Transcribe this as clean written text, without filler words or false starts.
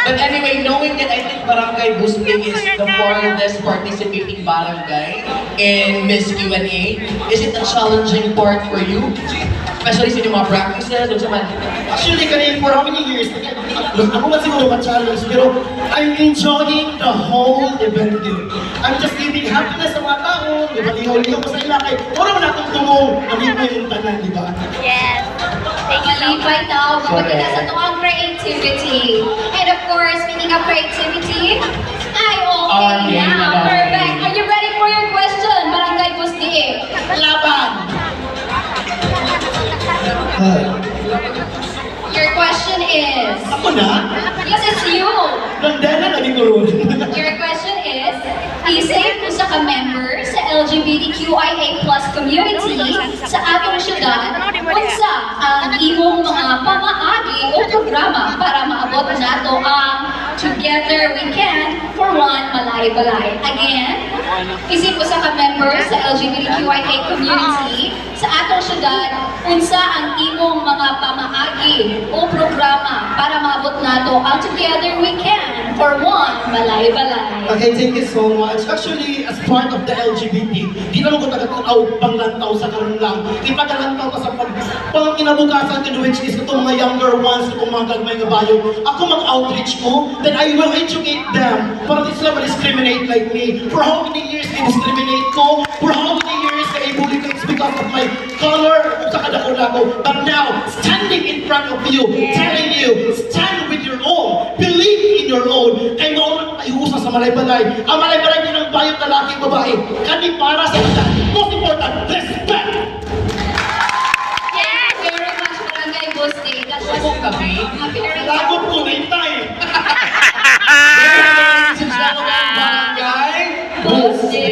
But anyway, knowing that I think Barangay Busbig is the farthest participating barangay in Miss Q&A, is it a challenging part for you? Especially sa inyong mga practices o sa man? Actually, kanina for how many years? Ako man siguro ma-challenge, pero I'm enjoying the whole event din. I'm just giving happiness sa mga tao, nabaligaw-ligaw ko sa ila kay wala akong tumong, nabig mo yung tanan, di ba? Yes. Malipay daw, mapagkita sa tuwang creativity. And of course, speaking of creativity, ay okay na. Perfect. Are you ready for your question, Barangay Busbig? Laban! Your question is... Ako na? Yes, it's you. Nandana naging guru. Your question is, isip kung sa ka-member sa LGBTQIA+ community sa atong syudad, unsa ang imong mga pamaagi o programa para maabot nato ang Together We Can for One Balay-Balay. Again, isip ko sa ka-member sa LGBTQIA community sa atong syudad, unsa ang imong mga pamaagi o programa para maabot nato ang Together We Can for One Balay-Balay. Okay, thank you so much. Actually, as part of the LGBT, di naman ko tagatanaw panglantaw sa karon lang. Di pa kalantaw ka sa pang kinabukasan din, which is itong mga younger ones, itong mga gagmay nga bayo. Ako mag-outreach ko, then I will educate them para di sila ma-discriminate like me. For how many years discriminate ko? For how many years I bully ko? It's because of my color o sa kadako-dako. But now, standing in front of you, telling you, stand with your own, believe in your own, kay maunang ayusa sa malay-balay. Ang malay-balay din ang bayot na laki babae. Kani para sa kita. Most important, respect! Yes, very much Barangay Busbig. That was Kami? a very Lagot ko na yung time. Barangay Busbig.